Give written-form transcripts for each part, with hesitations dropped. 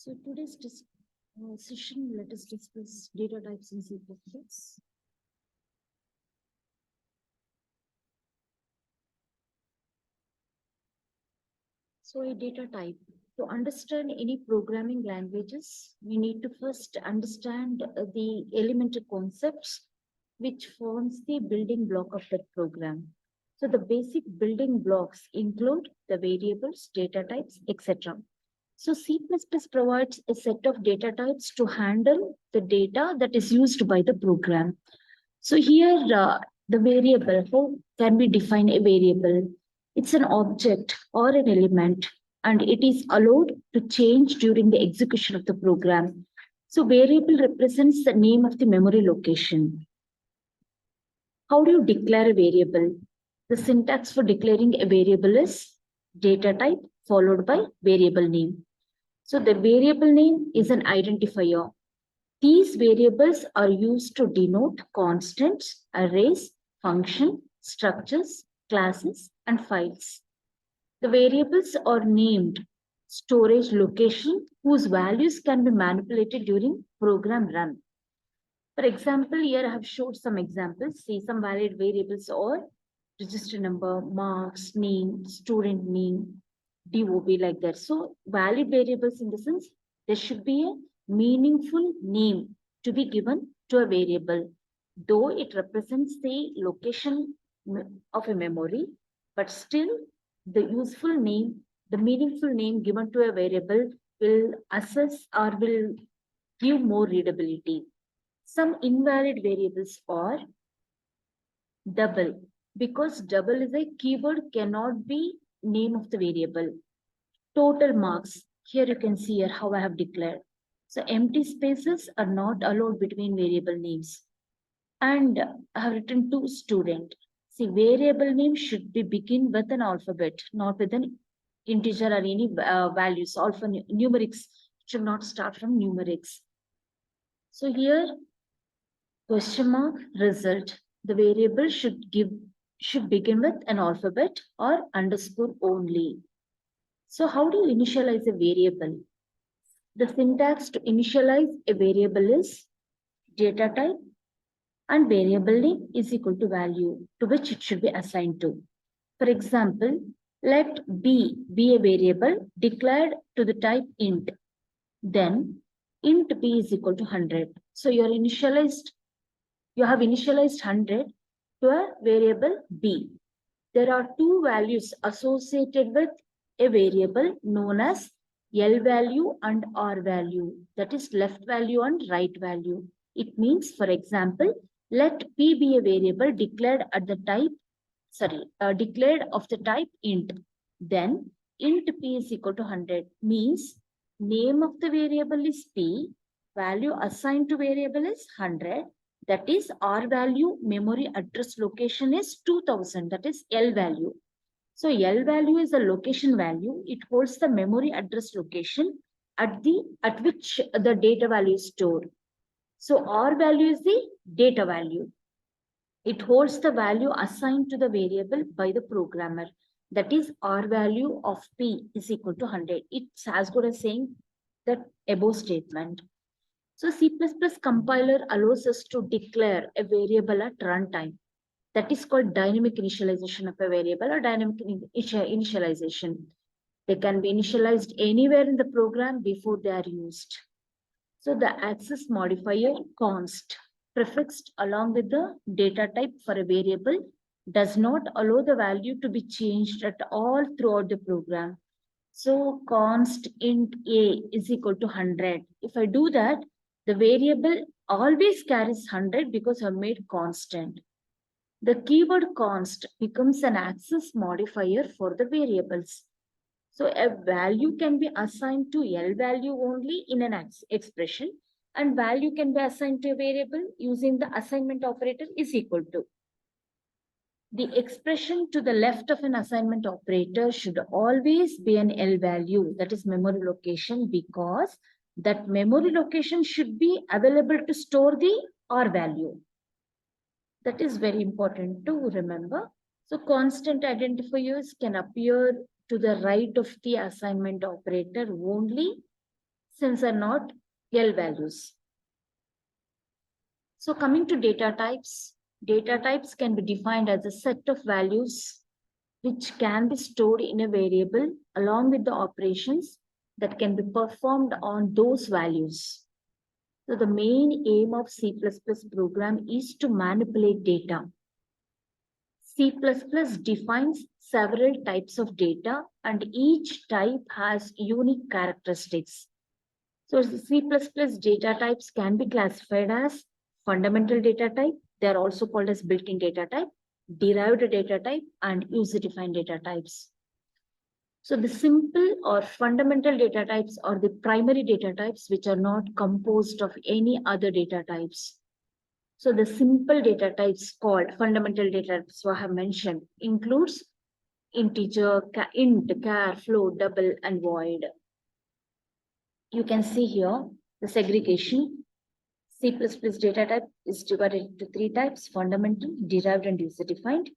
So today's session, let us discuss data types in C++. So a data type. To understand any programming languages, we need to first understand the elementary concepts which forms the building block of that program. So the basic building blocks include the variables, data types, etc. So C++ provides a set of data types to handle the data that is used by the program. So here, the variable, how can we define a variable? It's an object or an element, and it is allowed to change during the execution of the program. So variable represents the name of the memory location. How do you declare a variable? The syntax for declaring a variable is data type followed by variable name. So the variable name is an identifier. These variables are used to denote constants, arrays, function, structures, classes, and files. The variables are named storage location whose values can be manipulated during program run. For example, here I have showed some examples. See, some valid variables are register number, marks, name, student name, DOB, like that. So valid variables in the sense there should be a meaningful name to be given to a variable, though it represents the location of a memory, but still the useful name, the meaningful name given to a variable will assess or will give more readability. Some invalid variables are double, because double is a keyword cannot be name of the variable. Total marks, here you can see here how I have declared. So empty spaces are not allowed between variable names. And I have written to student. See, variable name should be begin with an alphabet, not with an integer or any values. Numerics should not start from numerics. So here, question mark result. The variable should begin with an alphabet or underscore only. So how do you initialize a variable? The syntax to initialize a variable is data type and variable name is equal to value to which it should be assigned to. For example, let B be a variable declared to the type int. Then int B is equal to 100. So you have initialized 100 to a variable B. There are two values associated with a variable known as L value and R value, that is left value and right value. It means, for example, let P be a variable declared of the type int. Then int P is equal to 100 means name of the variable is P, value assigned to variable is 100. That is R value memory address location is 2000, that is L value. So L value is a location value. It holds the memory address location at which the data value is stored. So R value is the data value. It holds the value assigned to the variable by the programmer. That is R value of P is equal to 100. It's as good as saying that above statement. So C++ compiler allows us to declare a variable at runtime. That is called dynamic initialization of a variable or dynamic initialization. They can be initialized anywhere in the program before they are used. So the access modifier const prefixed along with the data type for a variable does not allow the value to be changed at all throughout the program. So const int a is equal to 100. If I do that, the variable always carries 100 because I've made constant. The keyword const becomes an access modifier for the variables. So a value can be assigned to L value only in an expression, and value can be assigned to a variable using the assignment operator is equal to. The expression to the left of an assignment operator should always be an L value, that is memory location, because that memory location should be available to store the R value. That is very important to remember. So constant identifiers can appear to the right of the assignment operator only since are not L values. So coming to data types can be defined as a set of values which can be stored in a variable along with the operations that can be performed on those values. So the main aim of C++ program is to manipulate data. C++ defines several types of data and each type has unique characteristics. So C++ data types can be classified as fundamental data type. They are also called as built-in data type, derived data type, and user-defined data types. So the simple or fundamental data types are the primary data types which are not composed of any other data types. So the simple data types called fundamental data types I have mentioned includes integer, int, char, float, double, and void. You can see here the segregation. C++ data type is divided into three types: fundamental, derived, and user-defined.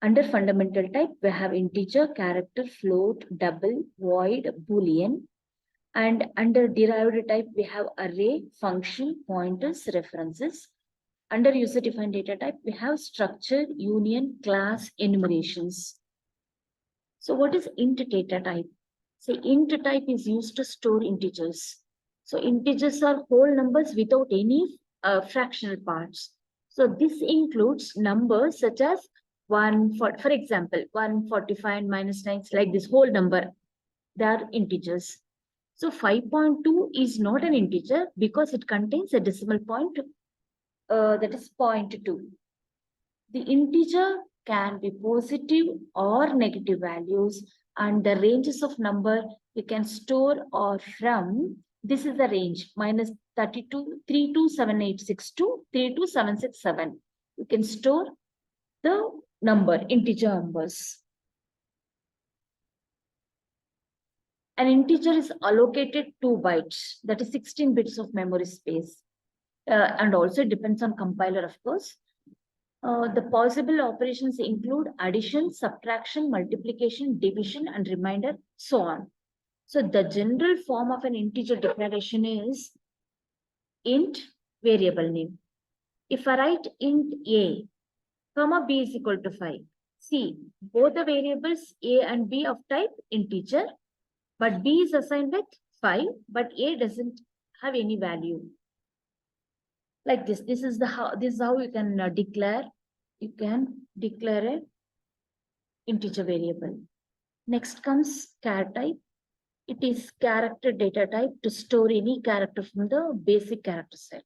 Under fundamental type, we have integer, character, float, double, void, boolean. And under derived type, we have array, function, pointers, references. Under user-defined data type, we have structure, union, class, enumerations. So what is int data type? So int type is used to store integers. So integers are whole numbers without any fractional parts. So this includes numbers such as for example, 145 and minus 9, like this whole number, they are integers. So 5.2 is not an integer because it contains a decimal point that is 0.2. The integer can be positive or negative values, and the ranges of number you can store or from, this is the range, minus 32, 327862, 32767. You can store the integer numbers. An integer is allocated 2 bytes, that is 16 bits of memory space. And also it depends on compiler, of course. The possible operations include addition, subtraction, multiplication, division, and remainder, so on. So the general form of an integer declaration is int variable name. If I write int a, comma b is equal to 5. See, both the variables a and b of type integer, but b is assigned with 5, but a doesn't have any value. Like this. This is how you can declare. You can declare a integer variable. Next comes char type. It is character data type to store any character from the basic character set.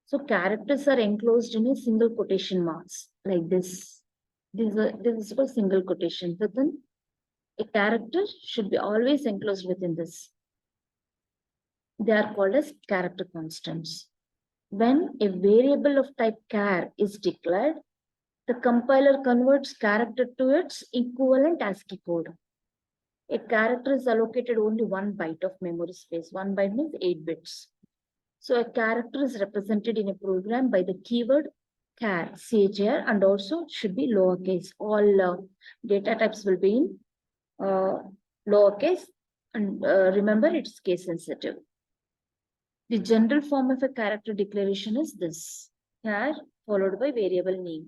So characters are enclosed in a single quotation marks like this. This is for single quotation. Within a character should be always enclosed within this. They are called as character constants. When a variable of type char is declared, the compiler converts character to its equivalent ASCII code. A character is allocated only 1 byte of memory space. 1 byte means 8 bits. So a character is represented in a program by the keyword char, CHAR, and also should be lowercase. All data types will be in lowercase, and remember it's case sensitive. The general form of a character declaration is this: char followed by variable name.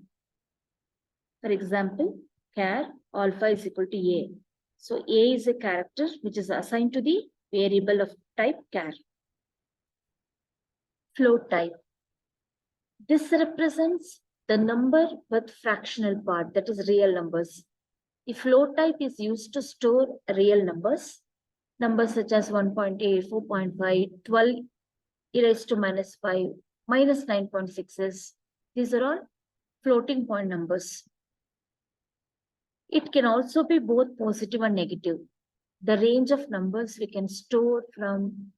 For example, char alpha is equal to a. So a is a character which is assigned to the variable of type char. Float type. This represents the number with fractional part, that is real numbers. The float type is used to store real numbers such as 1.8, 4.5, 12 e raised to minus 5, minus 9.6s. These are all floating point numbers. It can also be both positive and negative. The range of numbers we can store from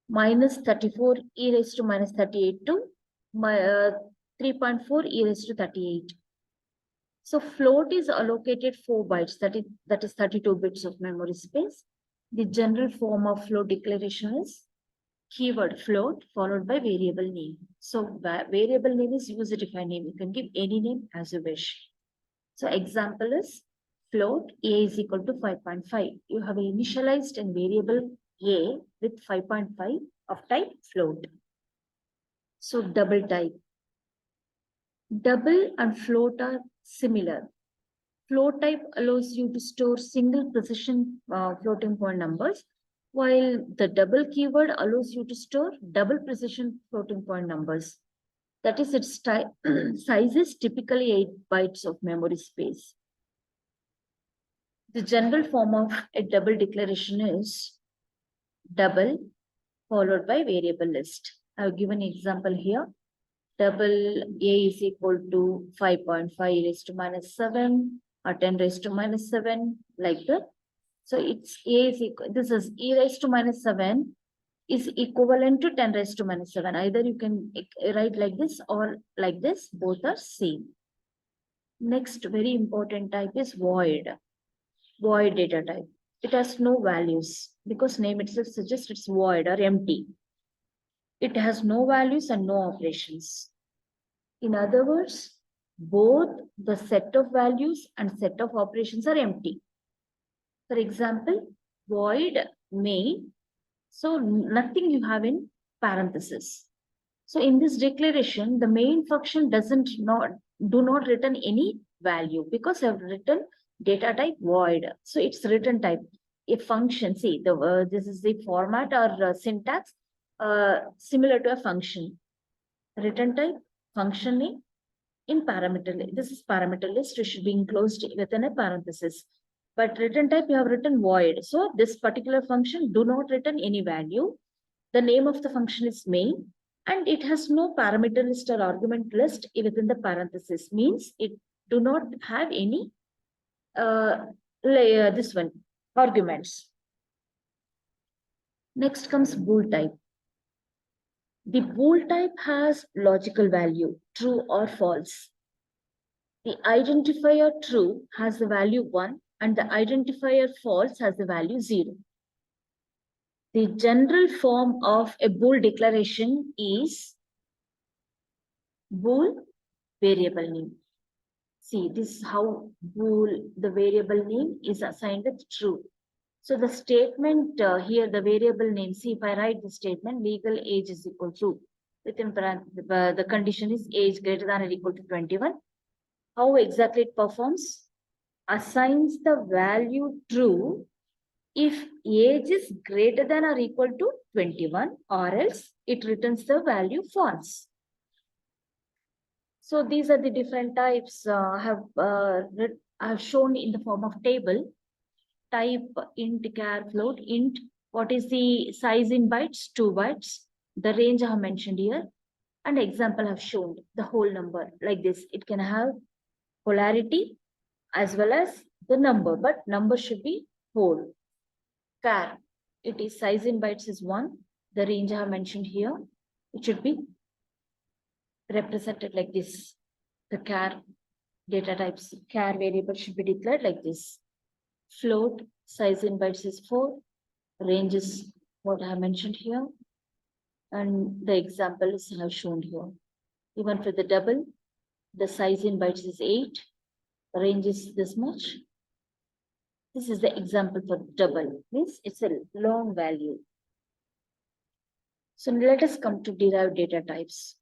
minus 34 e raised to minus 38 to 3.4 e raised to 38. So float is allocated 4 bytes, that is 32 bits of memory space. The general form of float declaration is keyword float followed by variable name. So variable name is user-defined name. You can give any name as you wish. So example is float a is equal to 5.5. You have initialized a variable A with 5.5 of type float. So double type. Double and float are similar. Float type allows you to store single precision floating point numbers, while the double keyword allows you to store double precision floating point numbers. That is, its size is typically 8 bytes of memory space. The general form of a double declaration is double followed by variable list. I have given an example here. Double A is equal to 5.5 raised to minus 7 or 10 raised to minus 7, like that. So it's A is equal, this is E raised to minus 7 is equivalent to 10 raised to minus 7. Either you can write like this or like this, both are same. Next very important type is void. Void data type. It has no values because name itself suggests it's void or empty. It has no values and no operations. In other words, both the set of values and set of operations are empty. For example, void main. So nothing you have in parentheses. So in this declaration, the main function do not return any value because I've written data type void. So it's return type. A function, see, this is the format or syntax similar to a function. Return type, function name, in parameter list. This is parameter list, it should be enclosed within a parenthesis. But return type, you have written void. So this particular function do not return any value. The name of the function is main, and it has no parameter list or argument list within the parenthesis. Means it do not have any this one arguments. Next comes bool type. The bool type has logical value, true or false. The identifier true has the value 1 and the identifier false has the value 0. The general form of a bool declaration is bool variable name. See, this is how bool, the variable name is assigned with true. So the statement here, the variable name, see, if I write the statement, legal age is equal to, within the condition is age greater than or equal to 21. How exactly it performs? Assigns the value true if age is greater than or equal to 21, or else it returns the value false. So these are the different types I have shown in the form of table. Type, int, char, float. Int, what is the size in bytes? 2 bytes. The range I have mentioned here. And example I have shown the whole number like this. It can have polarity as well as the number, but number should be whole. Char, it is size in bytes is 1. The range I have mentioned here. It should be represented like this. The char data types, char variable should be declared like this. Float, size in bytes is 4. Range is what I have mentioned here. And the example is I have shown here. Even for the double, the size in bytes is 8. Range is this much. This is the example for double. Means it's a long value. So let us come to derived data types.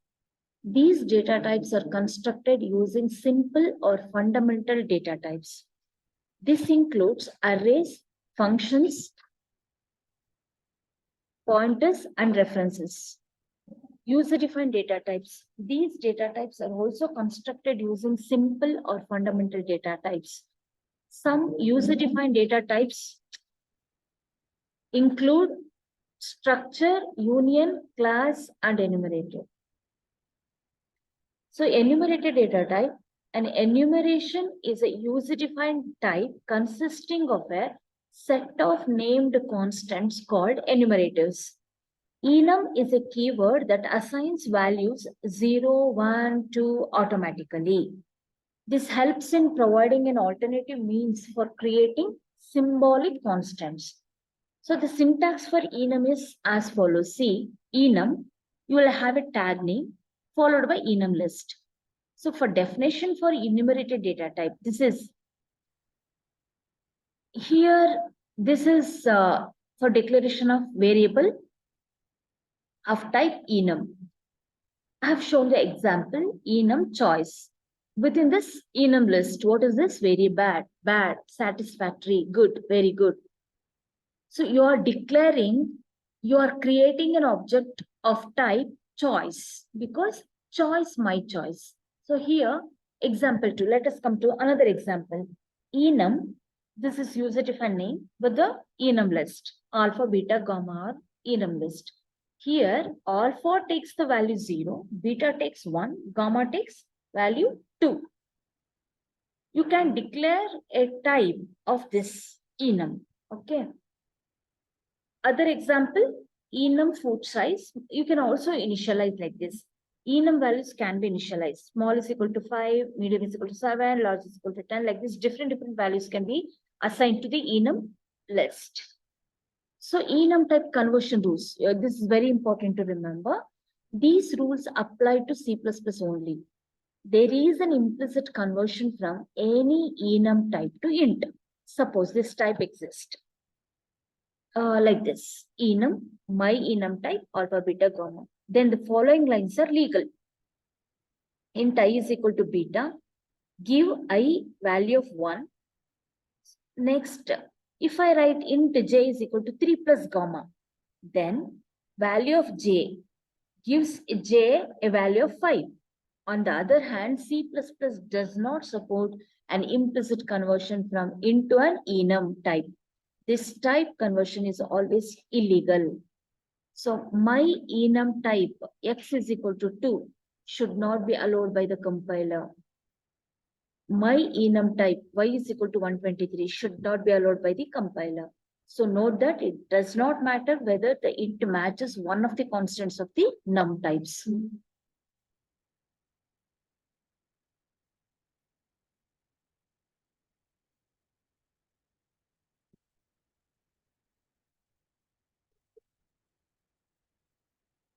These data types are constructed using simple or fundamental data types. This includes arrays, functions, pointers, and references. User-defined data types. These data types are also constructed using simple or fundamental data types. Some user-defined data types include structure, union, class, and enumerator. So enumerated data type, an enumeration is a user-defined type consisting of a set of named constants called enumerators. Enum is a keyword that assigns values 0, 1, 2 automatically. This helps in providing an alternative means for creating symbolic constants. So the syntax for enum is as follows. See, enum, you will have a tag name followed by enum list. So for definition for enumerated data type, this is here, this is for declaration of variable of type enum. I have shown the example enum choice. Within this enum list, what is this? Very bad, bad, satisfactory, good, very good. So you are declaring, you are creating an object of type choice because choice, my choice. So here, example 2, let us come to another example. Enum, this is user-defined name with the enum list, alpha, beta, gamma, enum list. Here, alpha takes the value 0, beta takes 1, gamma takes value 2. You can declare a type of this enum, okay? Other example, enum foot size. You can also initialize like this. Enum values can be initialized. Small is equal to 5, medium is equal to 7, large is equal to 10. Like this, different values can be assigned to the enum list. So enum type conversion rules. This is very important to remember. These rules apply to C++ only. There is an implicit conversion from any enum type to int. Suppose this type exists. Like this, enum, my enum type, alpha, beta, gamma. Then the following lines are legal. Int I is equal to beta, give I value of 1. Next, if I write int j is equal to 3 plus gamma, then value of j gives j a value of 5. On the other hand, C++ does not support an implicit conversion from int to an enum type. This type conversion is always illegal. So my enum type x is equal to 2 should not be allowed by the compiler. My enum type y is equal to 123 should not be allowed by the compiler. So note that it does not matter whether the int matches one of the constants of the num types.